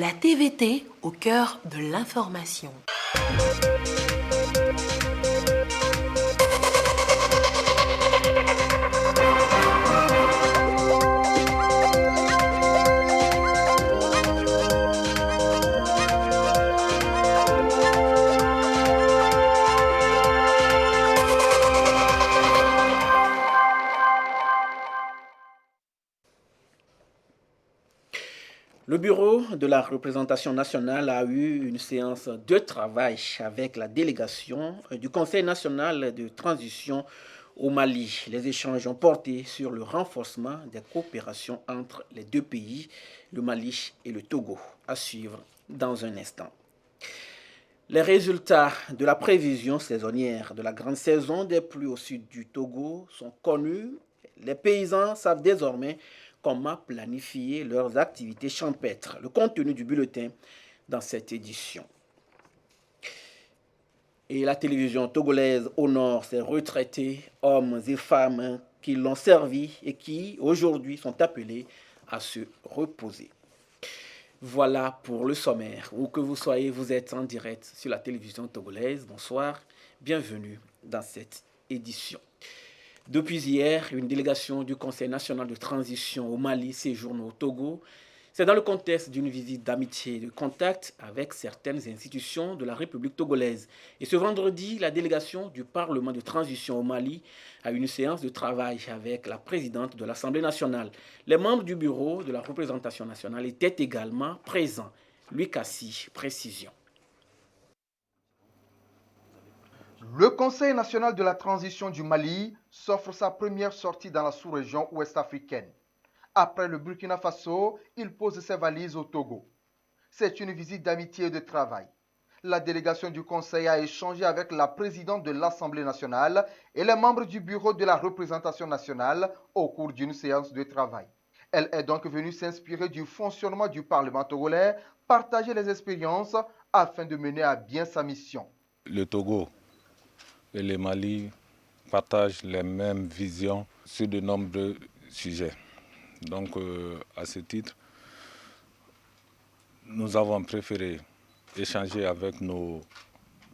La TVT au cœur de l'information. Le bureau de la représentation nationale a eu une séance de travail avec la délégation du Conseil national de transition au Mali. Les échanges ont porté sur le renforcement des coopérations entre les deux pays, le Mali et le Togo. À suivre dans un instant. Les résultats de la prévision saisonnière de la grande saison des pluies au sud du Togo sont connus. Les paysans savent désormais comment planifier leurs activités champêtres. Le contenu du bulletin dans cette édition. Et la télévision togolaise honore ses retraités, hommes et femmes qui l'ont servi et qui, aujourd'hui, sont appelés à se reposer. Voilà pour le sommaire. Où que vous soyez, vous êtes en direct sur la télévision togolaise. Bonsoir, bienvenue dans cette édition. Depuis hier, une délégation du Conseil national de transition au Mali séjourne au Togo. C'est dans le contexte d'une visite d'amitié et de contact avec certaines institutions de la République togolaise. Et ce vendredi, la délégation du Parlement de transition au Mali a eu une séance de travail avec la présidente de l'Assemblée nationale. Les membres du bureau de la représentation nationale étaient également présents. Louis Kassi, précision. Le Conseil national de la transition du Mali s'offre sa première sortie dans la sous-région ouest-africaine. Après le Burkina Faso, il pose ses valises au Togo. C'est une visite d'amitié et de travail. La délégation du Conseil a échangé avec la présidente de l'Assemblée nationale et les membres du bureau de la représentation nationale au cours d'une séance de travail. Elle est donc venue s'inspirer du fonctionnement du Parlement togolais, partager les expériences afin de mener à bien sa mission. Le Togo et le Mali partagent les mêmes visions sur de nombreux sujets. Donc, à ce titre, nous avons préféré échanger avec nos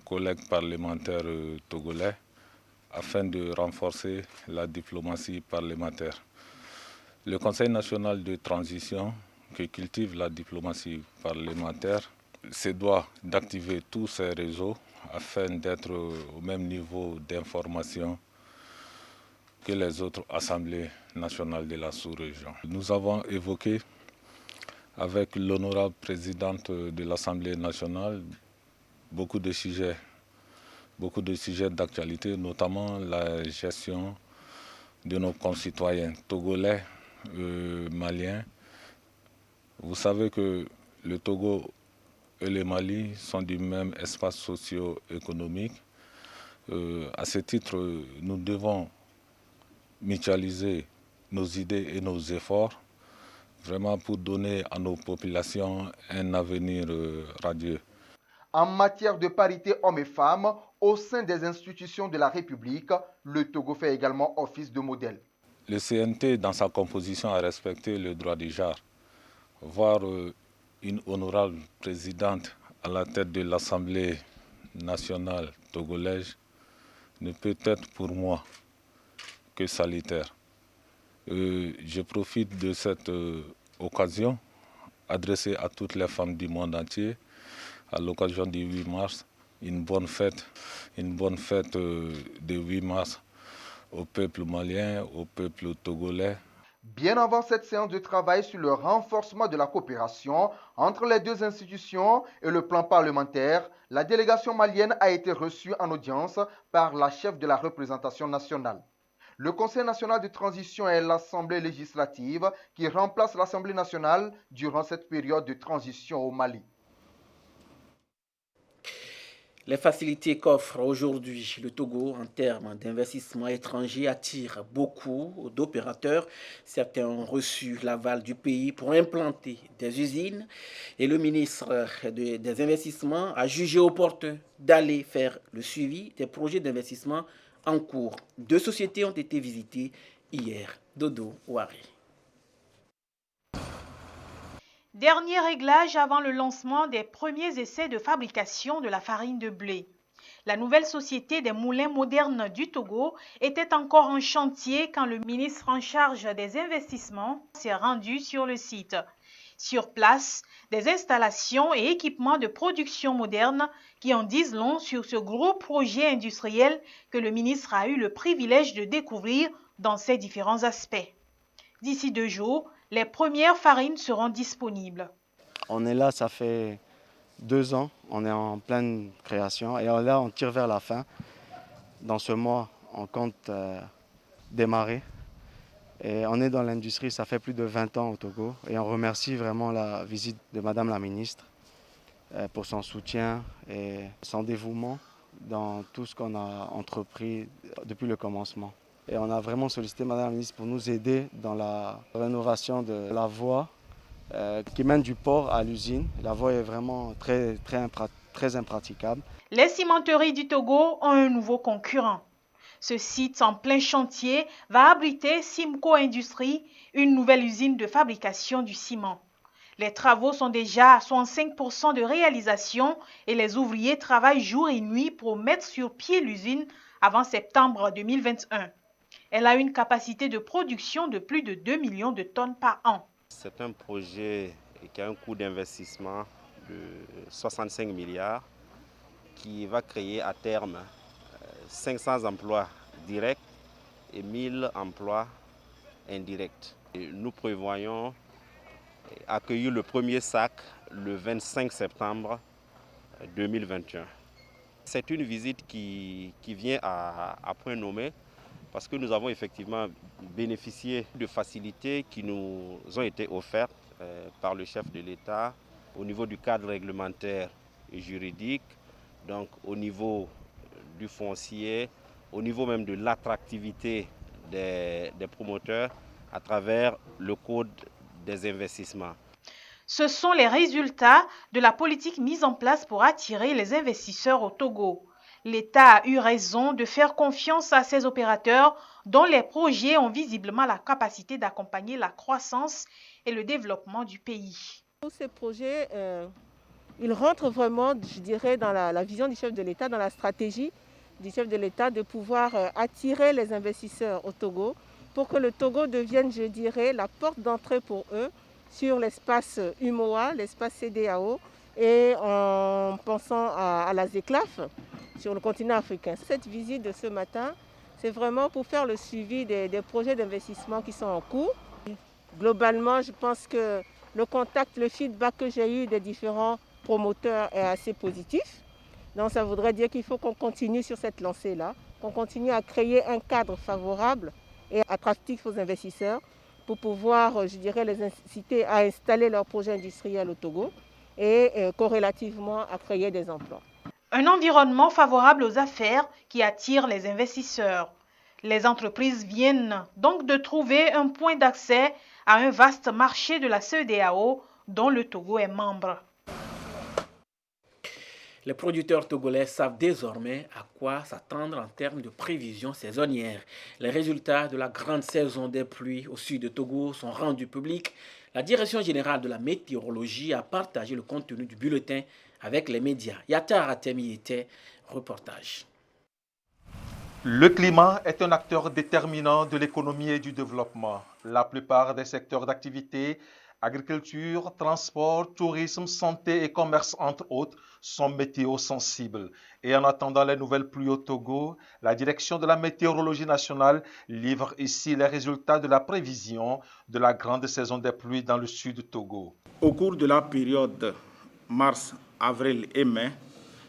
collègues parlementaires togolais afin de renforcer la diplomatie parlementaire. Le Conseil national de transition, qui cultive la diplomatie parlementaire, se doit d'activer tous ces réseaux afin d'être au même niveau d'information que les autres assemblées nationales de la sous-région. Nous avons évoqué avec l'honorable présidente de l'Assemblée nationale beaucoup de sujets d'actualité, notamment la gestion de nos concitoyens togolais, maliens. Vous savez que le Togo et le Mali sont du même espace socio-économique. À ce titre, nous devons mutualiser nos idées et nos efforts, vraiment pour donner à nos populations un avenir radieux. En matière de parité hommes et femmes, au sein des institutions de la République, le Togo fait également office de modèle. Le CNT, dans sa composition, a respecté le droit du genre. Voir une honorable présidente à la tête de l'Assemblée nationale togolaise ne peut être pour moi que salutaire. Je profite de cette occasion adressée à toutes les femmes du monde entier à l'occasion du 8 mars, une bonne fête de 8 mars au peuple malien, au peuple togolais. Bien avant cette séance de travail sur le renforcement de la coopération entre les deux institutions et le plan parlementaire, la délégation malienne a été reçue en audience par la chef de la représentation nationale. Le Conseil national de transition est l'Assemblée législative qui remplace l'Assemblée nationale durant cette période de transition au Mali. Les facilités qu'offre aujourd'hui le Togo en termes d'investissement étranger attirent beaucoup d'opérateurs. Certains ont reçu l'aval du pays pour implanter des usines et le ministre des Investissements a jugé opportun d'aller faire le suivi des projets d'investissement en cours. 2 sociétés ont été visitées hier. Dodo Ouari. Dernier réglage avant le lancement des premiers essais de fabrication de la farine de blé. La nouvelle société des moulins modernes du Togo était encore en chantier quand le ministre en charge des investissements s'est rendu sur le site. Sur place, des installations et équipements de production modernes qui en disent long sur ce gros projet industriel que le ministre a eu le privilège de découvrir dans ses différents aspects. D'ici 2 jours, les premières farines seront disponibles. On est là, ça fait 2 ans, on est en pleine création et là on tire vers la fin. Dans ce mois, on compte démarrer. Et on est dans l'industrie, ça fait plus de 20 ans au Togo et on remercie vraiment la visite de Madame la ministre pour son soutien et son dévouement dans tout ce qu'on a entrepris depuis le commencement. Et on a vraiment sollicité Madame la ministre pour nous aider dans la rénovation de la voie qui mène du port à l'usine. La voie est vraiment très impraticable. Les cimenteries du Togo ont un nouveau concurrent. Ce site en plein chantier va abriter Simco Industries, une nouvelle usine de fabrication du ciment. Les travaux sont déjà à 65% de réalisation et les ouvriers travaillent jour et nuit pour mettre sur pied l'usine avant septembre 2021. Elle a une capacité de production de plus de 2 millions de tonnes par an. C'est un projet qui a un coût d'investissement de 65 milliards qui va créer à terme 500 emplois directs et 1000 emplois indirects. Et nous prévoyons accueillir le premier sac le 25 septembre 2021. C'est une visite qui vient à point nommé parce que nous avons effectivement bénéficié de facilités qui nous ont été offertes par le chef de l'État au niveau du cadre réglementaire et juridique, donc au niveau du foncier, au niveau même de l'attractivité des promoteurs à travers le code des investissements. Ce sont les résultats de la politique mise en place pour attirer les investisseurs au Togo. L'État a eu raison de faire confiance à ces opérateurs dont les projets ont visiblement la capacité d'accompagner la croissance et le développement du pays. Tous ces projets, ils rentrent vraiment, je dirais, dans la vision du chef de l'État, dans la stratégie du chef de l'État de pouvoir attirer les investisseurs au Togo pour que le Togo devienne, je dirais, la porte d'entrée pour eux sur l'espace UMOA, l'espace CEDEAO et en pensant à la ZECLAF sur le continent africain. Cette visite de ce matin, c'est vraiment pour faire le suivi des projets d'investissement qui sont en cours. Globalement, je pense que le contact, le feedback que j'ai eu des différents promoteurs est assez positif. Donc ça voudrait dire qu'il faut qu'on continue sur cette lancée-là, qu'on continue à créer un cadre favorable et attractif aux investisseurs pour pouvoir, je dirais, les inciter à installer leurs projets industriels au Togo et corrélativement à créer des emplois. Un environnement favorable aux affaires qui attire les investisseurs. Les entreprises viennent donc de trouver un point d'accès à un vaste marché de la CEDEAO dont le Togo est membre. Les producteurs togolais savent désormais à quoi s'attendre en termes de prévisions saisonnières. Les résultats de la grande saison des pluies au sud de Togo sont rendus publics. La Direction générale de la météorologie a partagé le contenu du bulletin avec les médias. Yatar Atemi était reportage. Le climat est un acteur déterminant de l'économie et du développement. La plupart des secteurs d'activité, agriculture, transport, tourisme, santé et commerce, entre autres, sont météo-sensibles. Et en attendant les nouvelles pluies au Togo, la Direction de la météorologie nationale livre ici les résultats de la prévision de la grande saison des pluies dans le sud du Togo. Au cours de la période mars, avril et mai,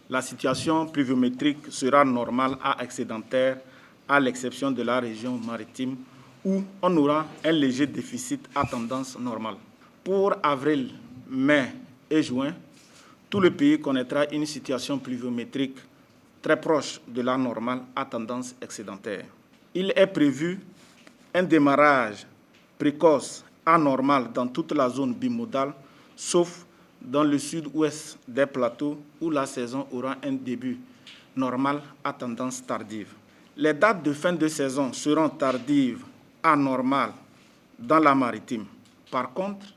la situation pluviométrique sera normale à excédentaire, à l'exception de la région maritime où on aura un léger déficit à tendance normale. Pour avril, mai et juin, tout le pays connaîtra une situation pluviométrique très proche de la normale à tendance excédentaire. Il est prévu un démarrage précoce anormal dans toute la zone bimodale, sauf dans le sud-ouest des plateaux où la saison aura un début normal à tendance tardive. Les dates de fin de saison seront tardives, anormales dans la maritime. Par contre,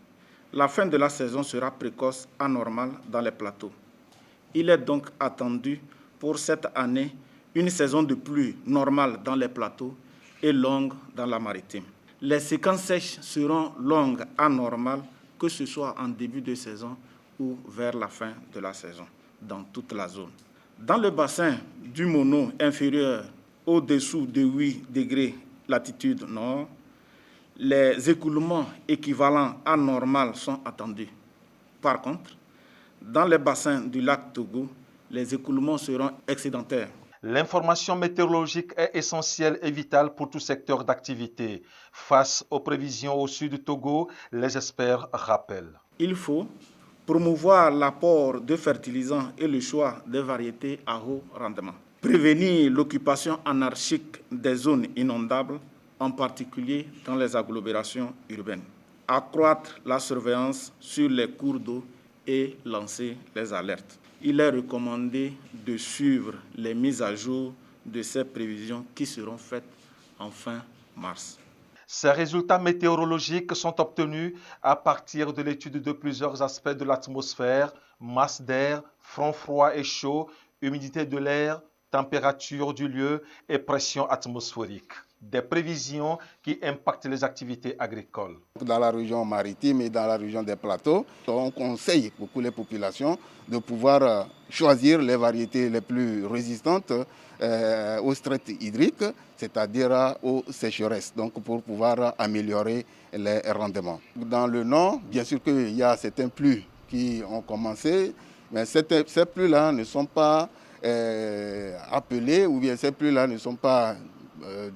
La fin de la saison sera précoce, anormale dans les plateaux. Il est donc attendu pour cette année une saison de pluie normale dans les plateaux et longue dans la maritime. Les séquences sèches seront longues, anormales, que ce soit en début de saison ou vers la fin de la saison, dans toute la zone. Dans le bassin du Mono inférieur au-dessous de 8 degrés latitude nord, les écoulements équivalents à normal sont attendus. Par contre, dans les bassins du lac Togo, les écoulements seront excédentaires. L'information météorologique est essentielle et vitale pour tout secteur d'activité. Face aux prévisions au sud du Togo, les experts rappellent. Il faut promouvoir l'apport de fertilisants et le choix des variétés à haut rendement. Prévenir l'occupation anarchique des zones inondables, en particulier dans les agglomérations urbaines. Accroître la surveillance sur les cours d'eau et lancer les alertes. Il est recommandé de suivre les mises à jour de ces prévisions qui seront faites en fin mars. Ces résultats météorologiques sont obtenus à partir de l'étude de plusieurs aspects de l'atmosphère, masse d'air, front froid et chaud, humidité de l'air, température du lieu et pression atmosphérique. Des prévisions qui impactent les activités agricoles. Dans la région maritime et dans la région des plateaux, on conseille beaucoup les populations de pouvoir choisir les variétés les plus résistantes au stress hydrique, c'est-à-dire aux sécheresses, donc pour pouvoir améliorer les rendements. Dans le nord, bien sûr qu'il y a certaines pluies qui ont commencé, mais ces pluies-là ne sont pas appelées ou bien ces pluies-là ne sont pas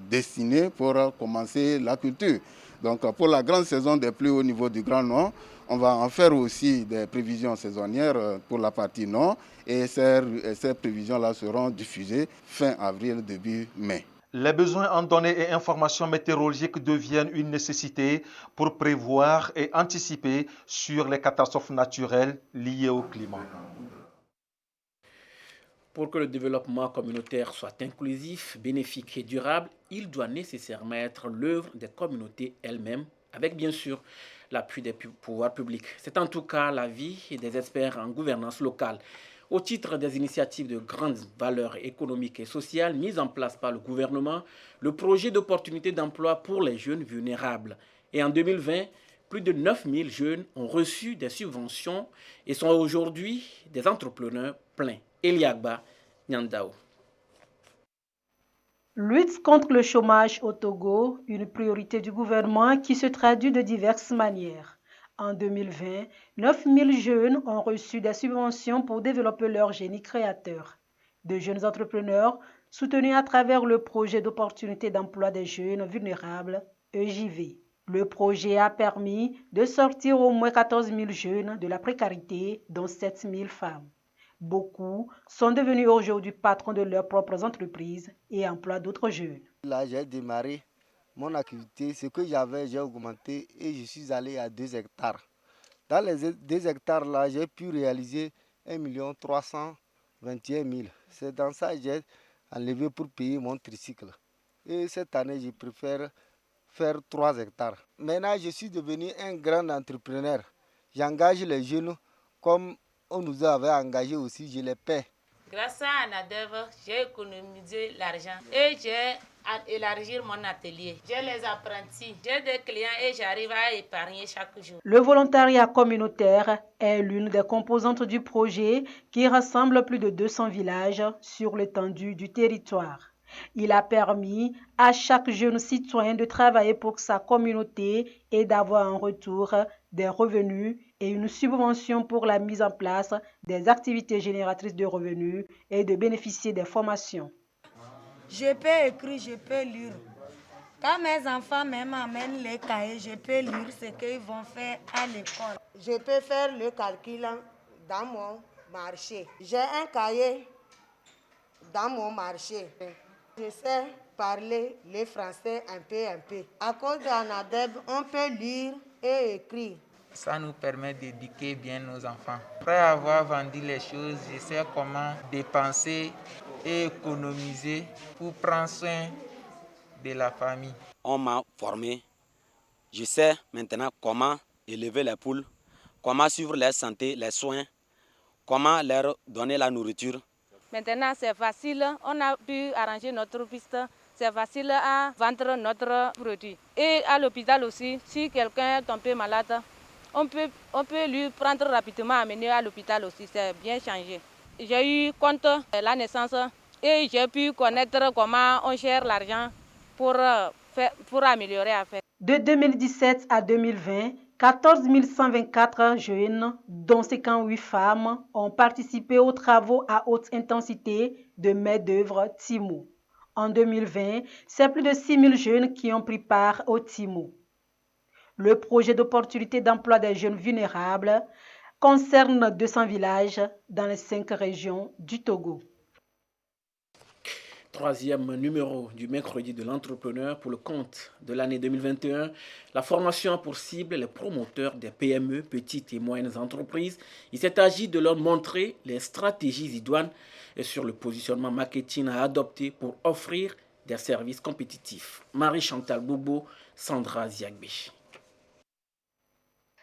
destinées pour commencer la culture. Donc pour la grande saison des pluies au niveau du Grand Nord, on va en faire aussi des prévisions saisonnières pour la partie nord et ces prévisions-là seront diffusées fin avril, début mai. Les besoins en données et informations météorologiques deviennent une nécessité pour prévoir et anticiper sur les catastrophes naturelles liées au climat. Pour que le développement communautaire soit inclusif, bénéfique et durable, il doit nécessairement être l'œuvre des communautés elles-mêmes, avec bien sûr l'appui des pouvoirs publics. C'est en tout cas l'avis des experts en gouvernance locale. Au titre des initiatives de grande valeur économique et sociale mises en place par le gouvernement, le projet d'opportunité d'emploi pour les jeunes vulnérables. Et en 2020, plus de 9000 jeunes ont reçu des subventions et sont aujourd'hui des entrepreneurs pleins. Eliagba Nyandao. Lutte contre le chômage au Togo, une priorité du gouvernement qui se traduit de diverses manières. En 2020, 9000 jeunes ont reçu des subventions pour développer leur génie créateur. De jeunes entrepreneurs soutenus à travers le projet d'opportunité d'emploi des jeunes vulnérables, EJV. Le projet a permis de sortir au moins 14 000 jeunes de la précarité, dont 7 000 femmes. Beaucoup sont devenus aujourd'hui patrons de leurs propres entreprises et emploient d'autres jeunes. Là, j'ai démarré mon activité. Ce que j'avais, j'ai augmenté et je suis allé à 2 hectares. Dans les 2 hectares, là, j'ai pu réaliser 1 321 000. C'est dans ça que j'ai enlevé pour payer mon tricycle. Et cette année, je préfère faire 3 hectares. Maintenant, je suis devenu un grand entrepreneur. J'engage les jeunes comme on nous avait engagés aussi, je les paie. Grâce à Anadev, j'ai économisé l'argent et j'ai élargi mon atelier. J'ai les apprentis, j'ai des clients et j'arrive à épargner chaque jour. Le volontariat communautaire est l'une des composantes du projet qui rassemble plus de 200 villages sur l'étendue du territoire. Il a permis à chaque jeune citoyen de travailler pour sa communauté et d'avoir en retour des revenus et une subvention pour la mise en place des activités génératrices de revenus et de bénéficier des formations. Je peux écrire, je peux lire. Quand mes enfants même amènent les cahiers, je peux lire ce qu'ils vont faire à l'école. Je peux faire le calcul dans mon marché. J'ai un cahier dans mon marché. Je sais parler le français un peu. À cause d'Anadeb, on peut lire et écrire. Ça nous permet d'éduquer bien nos enfants. Après avoir vendu les choses, je sais comment dépenser et économiser pour prendre soin de la famille. On m'a formé. Je sais maintenant comment élever les poules, comment suivre leur santé, les soins, comment leur donner la nourriture. Maintenant, c'est facile, on a pu arranger notre piste, c'est facile à vendre notre produit. Et à l'hôpital aussi, si quelqu'un est tombé malade, on peut lui prendre rapidement, amener à l'hôpital aussi, c'est bien changé. J'ai eu compte la naissance et j'ai pu connaître comment on gère l'argent pour améliorer l'affaire. De 2017 à 2020, 14 124 jeunes, dont 58 femmes, ont participé aux travaux à haute intensité de main-d'œuvre TIMO. En 2020, c'est plus de 6 000 jeunes qui ont pris part au TIMO. Le projet d'opportunité d'emploi des jeunes vulnérables concerne 200 villages dans les 5 régions du Togo. Troisième numéro du mercredi de l'entrepreneur pour le compte de l'année 2021. La formation a pour cible les promoteurs des PME, petites et moyennes entreprises. Il s'est agi de leur montrer les stratégies idoines et sur le positionnement marketing à adopter pour offrir des services compétitifs. Marie-Chantal Bobo, Sandra Ziagbe.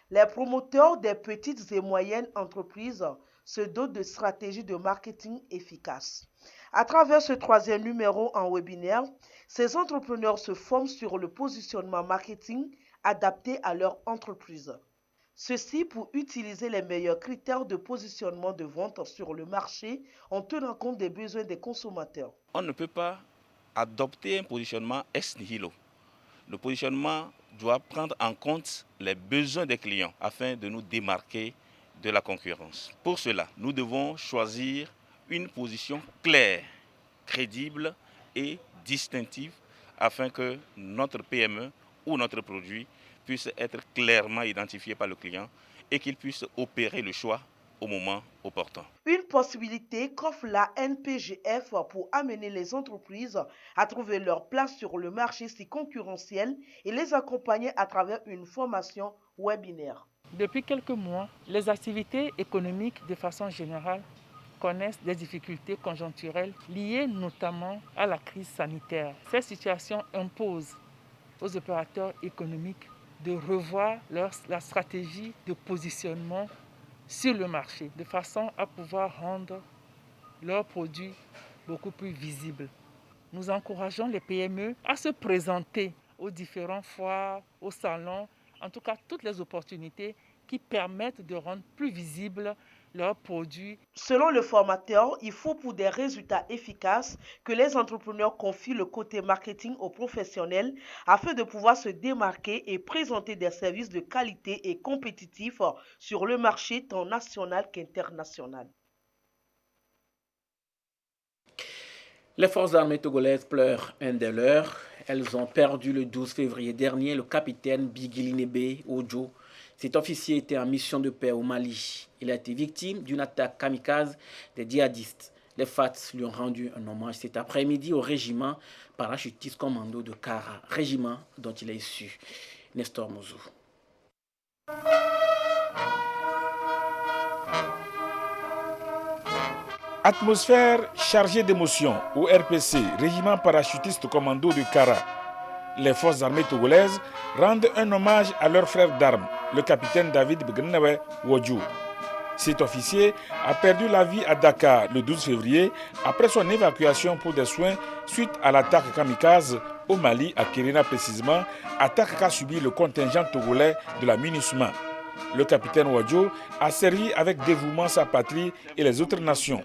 Les promoteurs des petites et moyennes entreprises se dotent de stratégies de marketing efficaces. À travers ce troisième numéro en webinaire, ces entrepreneurs se forment sur le positionnement marketing adapté à leur entreprise. Ceci pour utiliser les meilleurs critères de positionnement de vente sur le marché en tenant compte des besoins des consommateurs. On ne peut pas adopter un positionnement ex nihilo. Le positionnement doit prendre en compte les besoins des clients afin de nous démarquer de la concurrence. Pour cela, nous devons choisir une position claire, crédible et distinctive afin que notre PME ou notre produit puisse être clairement identifié par le client et qu'il puisse opérer le choix au moment opportun. Une possibilité qu'offre la NPGF pour amener les entreprises à trouver leur place sur le marché si concurrentiel et les accompagner à travers une formation webinaire. Depuis quelques mois, les activités économiques de façon générale connaissent des difficultés conjoncturelles liées notamment à la crise sanitaire. Cette situation impose aux opérateurs économiques de revoir la stratégie de positionnement sur le marché de façon à pouvoir rendre leurs produits beaucoup plus visibles. Nous encourageons les PME à se présenter aux différents foires, aux salons, en tout cas toutes les opportunités qui permettent de rendre plus visibles leurs produits. Selon le formateur, il faut pour des résultats efficaces que les entrepreneurs confient le côté marketing aux professionnels afin de pouvoir se démarquer et présenter des services de qualité et compétitifs sur le marché tant national qu'international. Les forces armées togolaises pleurent un des leurs. Elles ont perdu le 12 février dernier le capitaine Bigilinebe Ojo. Cet officier était en mission de paix au Mali. Il a été victime d'une attaque kamikaze des djihadistes. Les FATS lui ont rendu un hommage cet après-midi au régiment parachutiste commando de Kara, régiment dont il est issu. Nestor Mouzou. Atmosphère chargée d'émotions au RPC, régiment parachutiste commando de Kara. Les forces armées togolaises rendent un hommage à leur frère d'armes, le capitaine David Bignawe Wodjou. Cet officier a perdu la vie à Dakar le 12 février après son évacuation pour des soins suite à l'attaque kamikaze au Mali, à Kirina précisément, attaque qu'a subi le contingent togolais de la MINUSMA. Le capitaine Wodjou a servi avec dévouement sa patrie et les autres nations.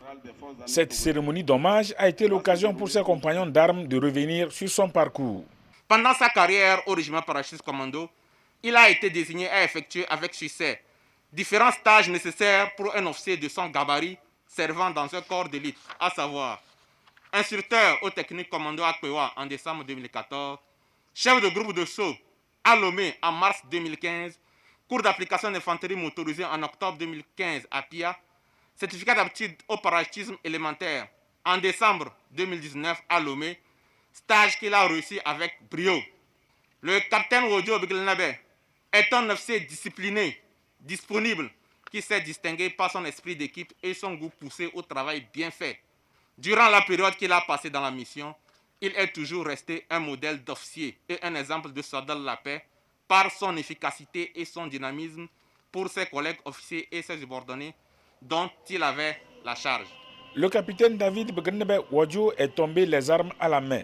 Cette cérémonie d'hommage a été l'occasion pour ses compagnons d'armes de revenir sur son parcours. Pendant sa carrière au régiment parachutiste commando, il a été désigné à effectuer avec succès différents stages nécessaires pour un officier de son gabarit servant dans un corps d'élite, à savoir instructeur au technique commando à Kwewa en décembre 2014, chef de groupe de saut à Lomé en mars 2015, cours d'application d'infanterie motorisée en octobre 2015 à Pia, certificat d'aptitude au parachutisme élémentaire en décembre 2019 à Lomé, stage qu'il a réussi avec brio. Le capitaine Wodjo Bigilnabe est un officier discipliné, disponible, qui s'est distingué par son esprit d'équipe et son goût poussé au travail bien fait. Durant la période qu'il a passée dans la mission, il est toujours resté un modèle d'officier et un exemple de soldat de la paix par son efficacité et son dynamisme pour ses collègues officiers et ses subordonnés dont il avait la charge. Le capitaine David Begnebe Wadjo est tombé les armes à la main.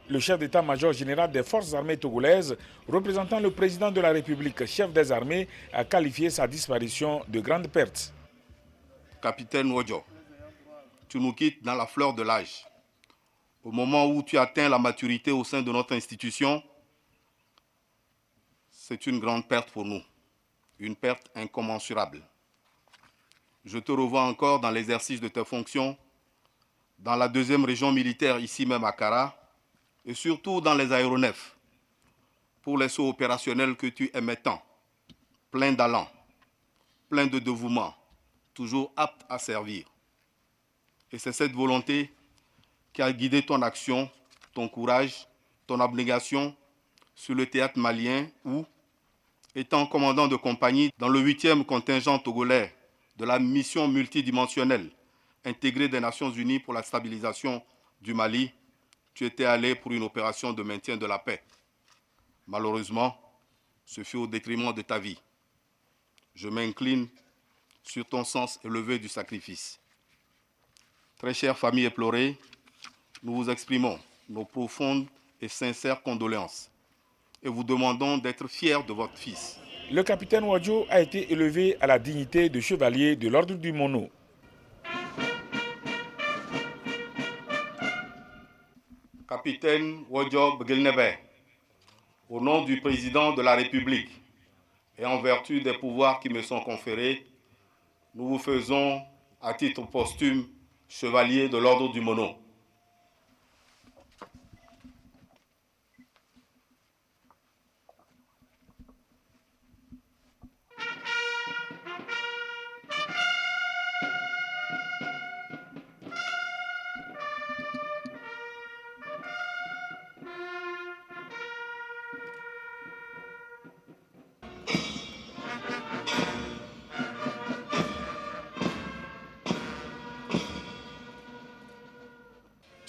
Le chef d'état-major général des forces armées togolaises, représentant le président de la République, chef des armées, a qualifié sa disparition de grande perte. Capitaine Wadjo, tu nous quittes dans la fleur de l'âge. Au moment où tu atteins la maturité au sein de notre institution, c'est une grande perte pour nous, une perte incommensurable. Je te revois encore dans l'exercice de tes fonctions, dans la 2e région militaire, ici même à Kara, et surtout dans les aéronefs, pour les sauts opérationnels que tu aimais tant, plein d'allant, plein de dévouement, toujours apte à servir. Et c'est cette volonté qui a guidé ton action, ton courage, ton abnégation sur le théâtre malien où, étant commandant de compagnie dans le 8e contingent togolais de la mission multidimensionnelle intégrée des Nations Unies pour la stabilisation du Mali, tu étais allé pour une opération de maintien de la paix. Malheureusement, ce fut au détriment de ta vie. Je m'incline sur ton sens élevé du sacrifice. Très chère famille éplorée, nous vous exprimons nos profondes et sincères condoléances et vous demandons d'être fiers de votre fils. Le capitaine Wadjo a été élevé à la dignité de chevalier de l'ordre du Mono. Capitaine Wadjo Begelnebe, au nom du président de la République et en vertu des pouvoirs qui me sont conférés, nous vous faisons à titre posthume chevalier de l'ordre du Mono.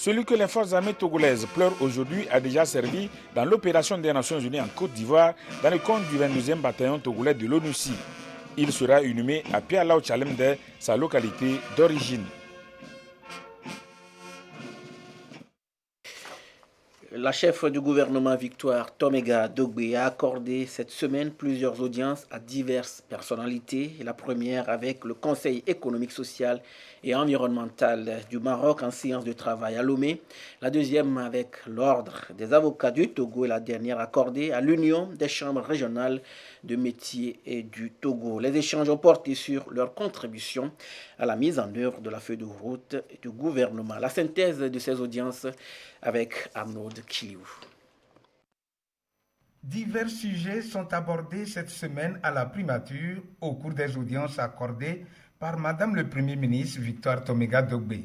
Celui que les forces armées togolaises pleurent aujourd'hui a déjà servi dans l'opération des Nations Unies en Côte d'Ivoire dans le compte du 22e bataillon togolais de l'ONUCI. Il sera inhumé à Pialao Tchalemde, sa localité d'origine. La chef du gouvernement Victoire Toméga Dogbe a accordé cette semaine plusieurs audiences à diverses personnalités. La première avec le Conseil économique, social et environnemental du Maroc en séance de travail à Lomé. La deuxième avec l'Ordre des avocats du Togo et la dernière accordée à l'Union des chambres régionales de métiers et du Togo. Les échanges ont porté sur leur contribution à la mise en œuvre de la feuille de route du gouvernement. La synthèse de ces audiences avec Arnaud Kiliou. Divers sujets sont abordés cette semaine à la primature au cours des audiences accordées par Madame le Premier ministre Victoire Toméga Dogbe.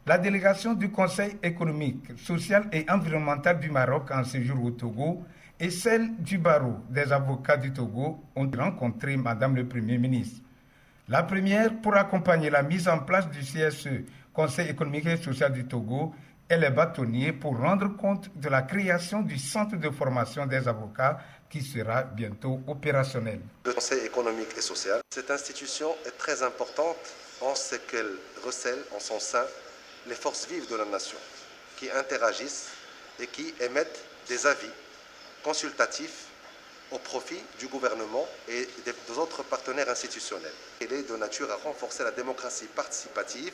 La délégation du Conseil économique, social et environnemental du Maroc en séjour au Togo et celle du barreau des avocats du Togo ont rencontré Madame le Premier ministre. La première pour accompagner la mise en place du CSE, Conseil économique et social du Togo, et les bâtonniers pour rendre compte de la création du centre de formation des avocats qui sera bientôt opérationnel. Le Conseil économique et social, cette institution est très importante en ce qu'elle recèle en son sein les forces vives de la nation qui interagissent et qui émettent des avis consultatifs au profit du gouvernement et des autres partenaires institutionnels. Elle est de nature à renforcer la démocratie participative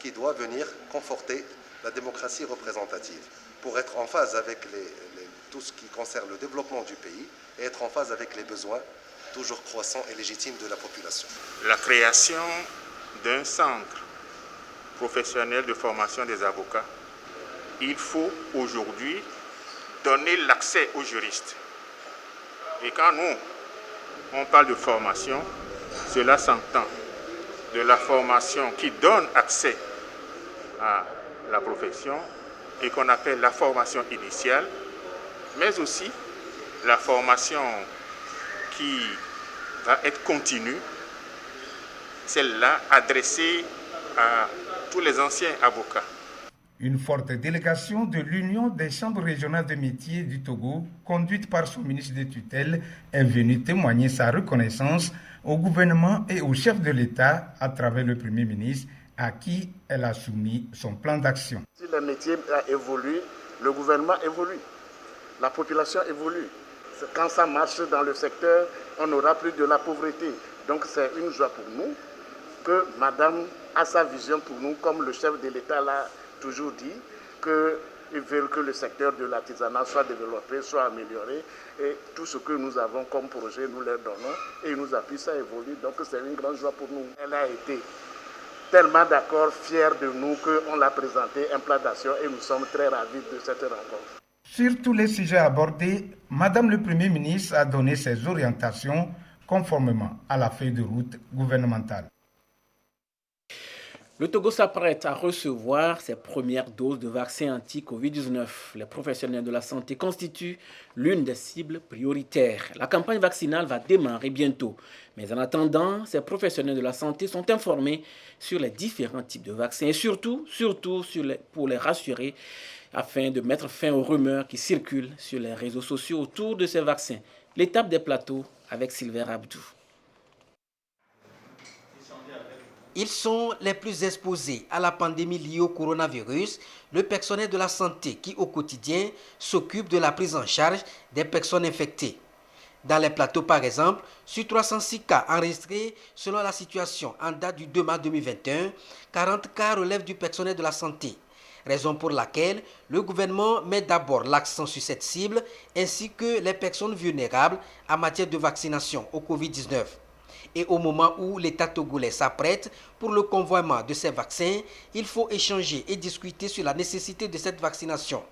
qui doit venir conforter la démocratie représentative pour être en phase avec tout ce qui concerne le développement du pays et être en phase avec les besoins toujours croissants et légitimes de la population. La création d'un centre professionnel de formation des avocats, il faut aujourd'hui donner l'accès aux juristes. Et quand on parle de formation, cela s'entend de la formation qui donne accès à la profession et qu'on appelle la formation initiale, mais aussi la formation qui va être continue, celle-là adressée à tous les anciens avocats. Une forte délégation de l'Union des chambres régionales de métiers du Togo, conduite par son ministre de tutelle, est venue témoigner sa reconnaissance au gouvernement et au chef de l'État à travers le Premier ministre à qui elle a soumis son plan d'action. Si le métier a évolué, le gouvernement évolue, la population évolue. Quand ça marche dans le secteur, on n'aura plus de la pauvreté. Donc c'est une joie pour nous que Madame a sa vision pour nous, comme le chef de l'État l'a toujours dit, qu'ils veulent que le secteur de l'artisanat soit développé, soit amélioré. Et tout ce que nous avons comme projet, nous leur donnons et ils nous appuient, ça évolue. Donc c'est une grande joie pour nous. Elle a été tellement d'accord, fière de nous qu'on l'a présenté un plan d'action et nous sommes très ravis de cette rencontre. Sur tous les sujets abordés, Madame le Premier ministre a donné ses orientations conformément à la feuille de route gouvernementale. Le Togo s'apprête à recevoir ses premières doses de vaccins anti-Covid-19. Les professionnels de la santé constituent l'une des cibles prioritaires. La campagne vaccinale va démarrer bientôt. Mais en attendant, ces professionnels de la santé sont informés sur les différents types de vaccins et surtout pour les rassurer afin de mettre fin aux rumeurs qui circulent sur les réseaux sociaux autour de ces vaccins. L'étape des plateaux avec Sylvain Abdou. Ils sont les plus exposés à la pandémie liée au coronavirus, le personnel de la santé qui au quotidien s'occupe de la prise en charge des personnes infectées. Dans les plateaux par exemple, sur 306 cas enregistrés selon la situation en date du 2 mars 2021, 40 cas relèvent du personnel de la santé. Raison pour laquelle le gouvernement met d'abord l'accent sur cette cible ainsi que les personnes vulnérables en matière de vaccination au Covid-19. Et au moment où l'État togolais s'apprête pour le convoiement de ces vaccins, il faut échanger et discuter sur la nécessité de cette vaccination.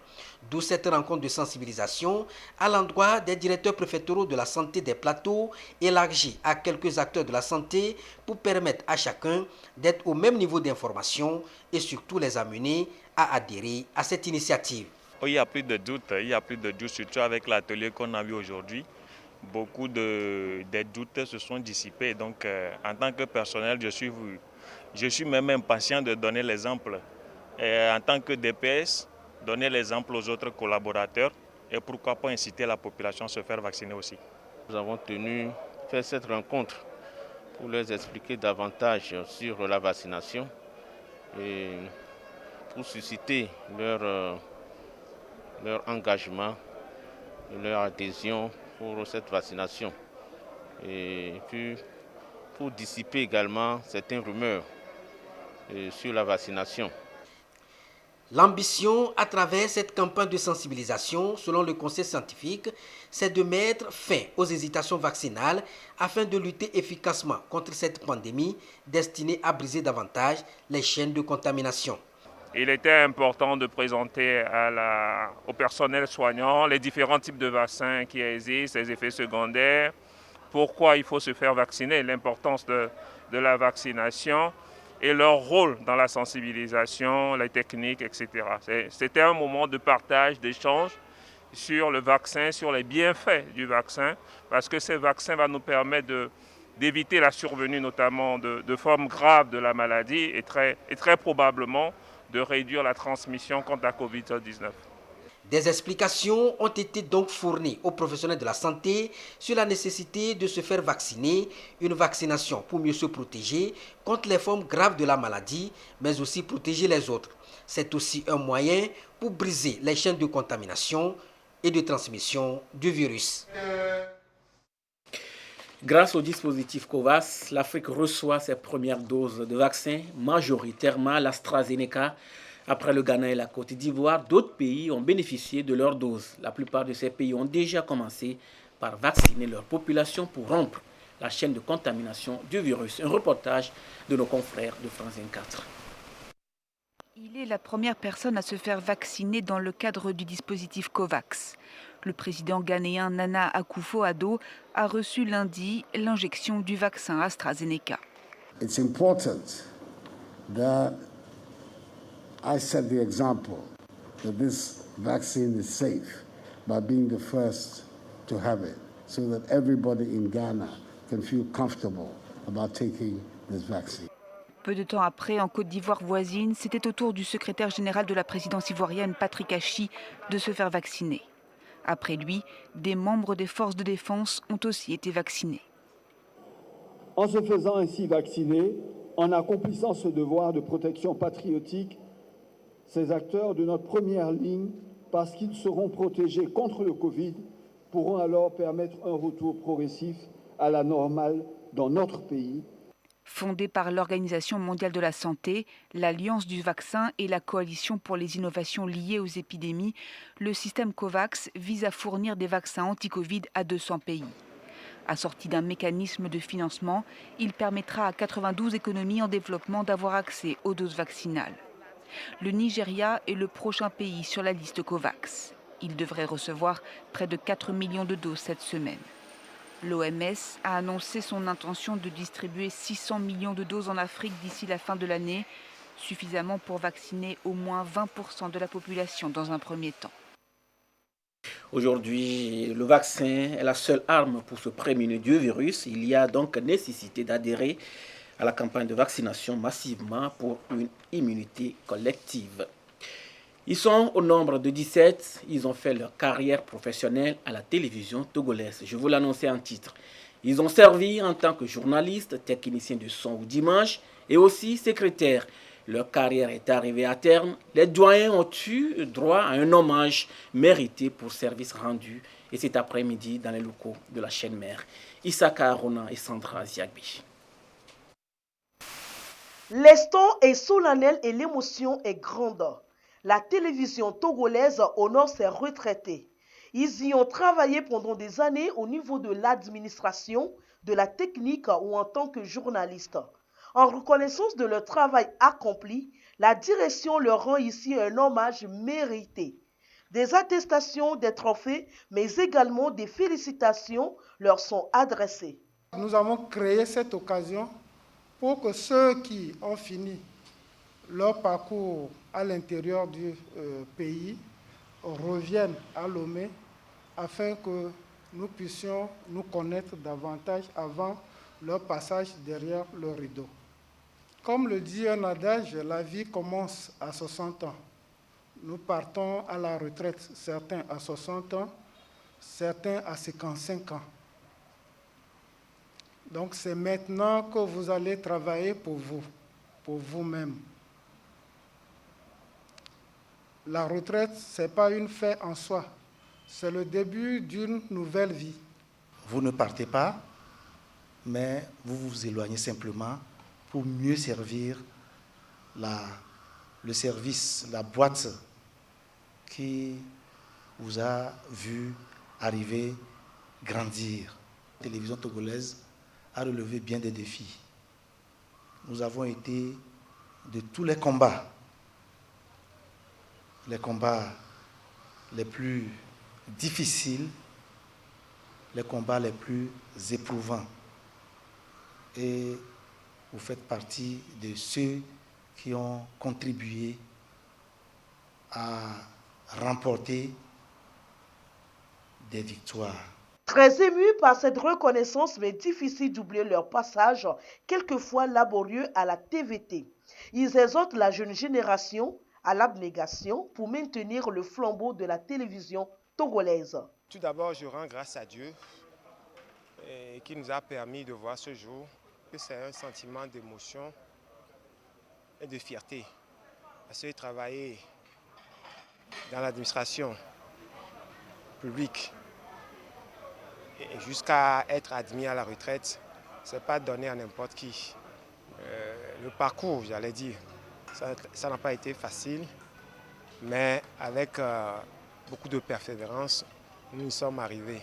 D'où cette rencontre de sensibilisation à l'endroit des directeurs préfectoraux de la santé des plateaux, élargie à quelques acteurs de la santé pour permettre à chacun d'être au même niveau d'information et surtout les amener à adhérer à cette initiative. Il n'y a plus de doute, surtout avec l'atelier qu'on a vu aujourd'hui. Beaucoup des doutes se sont dissipés. Donc, en tant que personnel, je suis même impatient de donner l'exemple. En tant que DPS, donner l'exemple aux autres collaborateurs et pourquoi pas inciter la population à se faire vacciner aussi. Nous avons tenu faire cette rencontre pour leur expliquer davantage sur la vaccination et pour susciter leur engagement, leur adhésion pour cette vaccination et puis pour dissiper également certaines rumeurs sur la vaccination. L'ambition à travers cette campagne de sensibilisation, selon le conseil scientifique, c'est de mettre fin aux hésitations vaccinales afin de lutter efficacement contre cette pandémie destinée à briser davantage les chaînes de contamination. Il était important de présenter au personnel soignant les différents types de vaccins qui existent, les effets secondaires, pourquoi il faut se faire vacciner, l'importance de la vaccination et leur rôle dans la sensibilisation, les techniques, etc. C'était un moment de partage, d'échange sur le vaccin, sur les bienfaits du vaccin, parce que ces vaccins vont nous permettre d'éviter la survenue notamment de formes graves de la maladie et très probablement de réduire la transmission contre la Covid-19. Des explications ont été donc fournies aux professionnels de la santé sur la nécessité de se faire vacciner, une vaccination pour mieux se protéger contre les formes graves de la maladie, mais aussi protéger les autres. C'est aussi un moyen pour briser les chaînes de contamination et de transmission du virus. Grâce au dispositif COVAX, l'Afrique reçoit ses premières doses de vaccins, majoritairement l'AstraZeneca. Après le Ghana et la Côte d'Ivoire, d'autres pays ont bénéficié de leurs doses. La plupart de ces pays ont déjà commencé par vacciner leur population pour rompre la chaîne de contamination du virus. Un reportage de nos confrères de France 24. Il est la première personne à se faire vacciner dans le cadre du dispositif COVAX. Le président ghanéen Nana Akufo-Addo a reçu lundi l'injection du vaccin AstraZeneca. It's important that I set the example that this vaccine is safe by being the first to have it, so that everybody in Ghana can feel comfortable about taking this vaccine. Peu de temps après, en Côte d'Ivoire voisine, c'était au tour du secrétaire général de la présidence ivoirienne, Patrick Hachi, de se faire vacciner. Après lui, des membres des forces de défense ont aussi été vaccinés. En se faisant ainsi vacciner, en accomplissant ce devoir de protection patriotique, ces acteurs de notre première ligne, parce qu'ils seront protégés contre le Covid, pourront alors permettre un retour progressif à la normale dans notre pays. Fondée par l'Organisation mondiale de la santé, l'Alliance du vaccin et la Coalition pour les innovations liées aux épidémies, le système COVAX vise à fournir des vaccins anti-Covid à 200 pays. Assorti d'un mécanisme de financement, il permettra à 92 économies en développement d'avoir accès aux doses vaccinales. Le Nigeria est le prochain pays sur la liste COVAX. Il devrait recevoir près de 4 millions de doses cette semaine. L'OMS a annoncé son intention de distribuer 600 millions de doses en Afrique d'ici la fin de l'année, suffisamment pour vacciner au moins 20% de la population dans un premier temps. Aujourd'hui, le vaccin est la seule arme pour se prémunir du virus. Il y a donc nécessité d'adhérer à la campagne de vaccination massivement pour une immunité collective. Ils sont au nombre de 17. Ils ont fait leur carrière professionnelle à la télévision togolaise. Je vous l'annonçais en titre. Ils ont servi en tant que journalistes, techniciens de son ou d'image et aussi secrétaires. Leur carrière est arrivée à terme. Les doyens ont eu droit à un hommage mérité pour services rendus. Et cet après-midi, dans les locaux de la chaîne mère, Issaka Arona et Sandra Ziagbi. L'instant est solennel et l'émotion est grande. La télévision togolaise honore ses retraités. Ils y ont travaillé pendant des années au niveau de l'administration, de la technique ou en tant que journalistes. En reconnaissance de leur travail accompli, la direction leur rend ici un hommage mérité. Des attestations, des trophées, mais également des félicitations leur sont adressées. Nous avons créé cette occasion pour que ceux qui ont fini leur parcours à l'intérieur du pays reviennent à Lomé afin que nous puissions nous connaître davantage avant leur passage derrière le rideau. Comme le dit un adage, la vie commence à 60 ans. Nous partons à la retraite, certains à 60 ans, certains à 55 ans. Donc c'est maintenant que vous allez travailler pour vous, pour vous-même. La retraite, ce n'est pas une fin en soi, c'est le début d'une nouvelle vie. Vous ne partez pas, mais vous vous éloignez simplement pour mieux servir le service, la boîte qui vous a vu arriver, grandir. La télévision togolaise a relevé bien des défis. Nous avons été de tous les combats les plus difficiles, les combats les plus éprouvants. Et vous faites partie de ceux qui ont contribué à remporter des victoires. Très émus par cette reconnaissance, mais difficile d'oublier leur passage, quelquefois laborieux à la TVT. Ils exhortent la jeune génération à l'abnégation pour maintenir le flambeau de la télévision togolaise. Tout d'abord, je rends grâce à Dieu qui nous a permis de voir ce jour, que c'est un sentiment d'émotion et de fierté. Parce que travailler dans l'administration publique et jusqu'à être admis à la retraite, ce n'est pas donné à n'importe qui. Le parcours, j'allais dire, ça n'a pas été facile, mais avec beaucoup de persévérance, nous y sommes arrivés.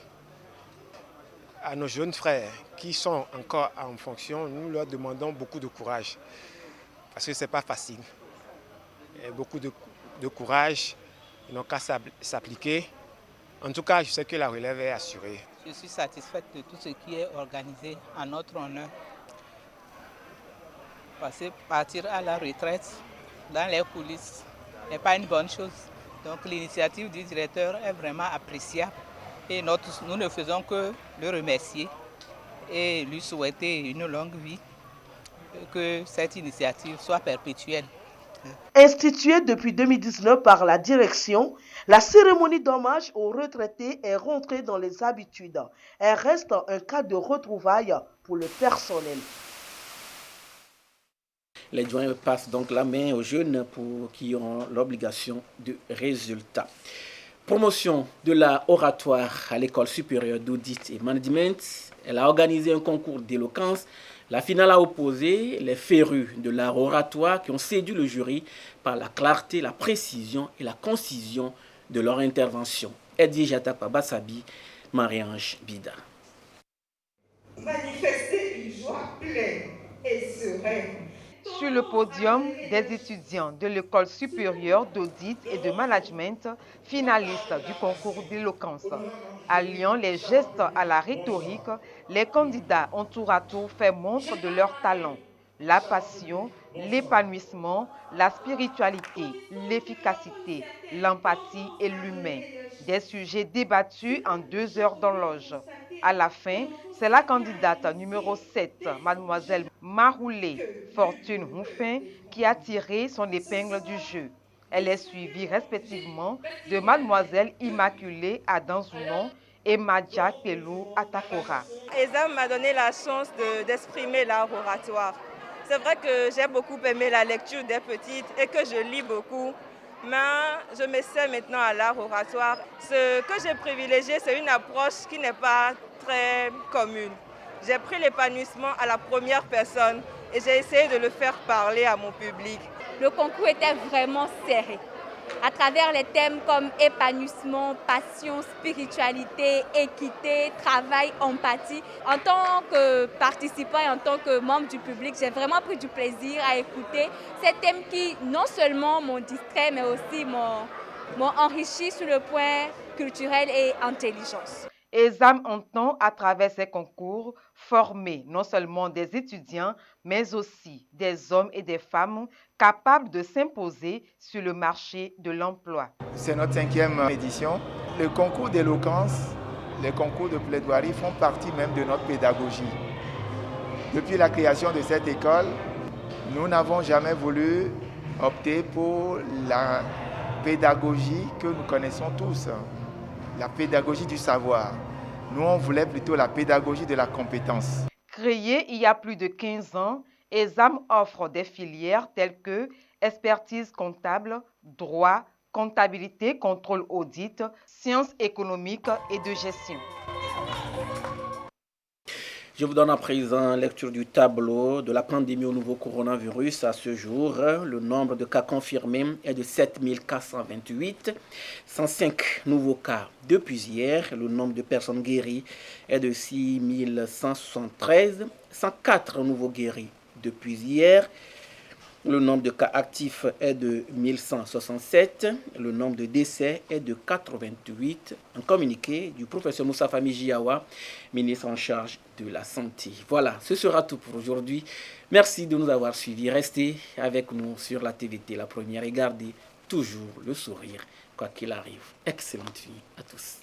À nos jeunes frères qui sont encore en fonction, nous leur demandons beaucoup de courage, parce que ce n'est pas facile. Et beaucoup de courage, ils n'ont qu'à s'appliquer. En tout cas, je sais que la relève est assurée. Je suis satisfaite de tout ce qui est organisé en notre honneur. Parce que partir à la retraite dans les coulisses n'est pas une bonne chose. Donc l'initiative du directeur est vraiment appréciable et nous ne faisons que le remercier et lui souhaiter une longue vie que cette initiative soit perpétuelle. Instituée depuis 2019 par la direction, la cérémonie d'hommage aux retraités est rentrée dans les habitudes. Elle reste un cas de retrouvailles pour le personnel. Les joints passent donc la main aux jeunes qui ont l'obligation de résultat. Promotion de l'art oratoire à l'École supérieure d'audit et management. Elle a organisé un concours d'éloquence. La finale a opposé les férus de l'art oratoire qui ont séduit le jury par la clarté, la précision et la concision de leur intervention. Eddie Jatapa Bassabi, Marie-Ange Bida. Manifester une joie pleine et sereine. Sur le podium, des étudiants de l'École supérieure d'audit et de management, finalistes du concours d'éloquence. Alliant les gestes à la rhétorique, les candidats ont tour à tour fait montre de leur talent. La passion, l'épanouissement, la spiritualité, l'efficacité, l'empathie et l'humain. Des sujets débattus en 2 heures d'horloge. À la fin, c'est la candidate numéro 7, mademoiselle Maroulé Fortune Houfin, qui a tiré son épingle du jeu. Elle est suivie respectivement de mademoiselle Immaculée Adanzounon et Madja Pelou Atakora. Exam m'a donné la chance d'exprimer l'art oratoire. C'est vrai que j'ai beaucoup aimé la lecture des petites et que je lis beaucoup. Mais je m'essaie maintenant à l'art oratoire. Ce que j'ai privilégié, c'est une approche qui n'est pas très commune. J'ai pris l'épanouissement à la première personne et j'ai essayé de le faire parler à mon public. Le concours était vraiment serré. À travers les thèmes comme épanouissement, passion, spiritualité, équité, travail, empathie. En tant que participant et en tant que membre du public, j'ai vraiment pris du plaisir à écouter ces thèmes qui non seulement m'ont distrait, mais aussi m'ont enrichi sur le point culturel et intelligence. ESAM entend, à travers ces concours, former non seulement des étudiants, mais aussi des hommes et des femmes capables de s'imposer sur le marché de l'emploi. C'est notre 5e édition. Le concours d'éloquence, les concours de plaidoirie font partie même de notre pédagogie. Depuis la création de cette école, nous n'avons jamais voulu opter pour la pédagogie que nous connaissons tous. La pédagogie du savoir. Nous, on voulait plutôt la pédagogie de la compétence. Créée il y a plus de 15 ans, ESAM offre des filières telles que expertise comptable, droit, comptabilité, contrôle audit, sciences économiques et de gestion. Je vous donne à présent lecture du tableau de la pandémie au nouveau coronavirus. À ce jour, le nombre de cas confirmés est de 7 428, 105 nouveaux cas depuis hier. Le nombre de personnes guéries est de 6 173, 104 nouveaux guéris depuis hier. Le nombre de cas actifs est de 1167. Le nombre de décès est de 88. Un communiqué du professeur Moussa Famijiawa, ministre en charge de la Santé. Voilà, ce sera tout pour aujourd'hui. Merci de nous avoir suivis. Restez avec nous sur la TVT, la première, et gardez toujours le sourire, quoi qu'il arrive. Excellente nuit à tous.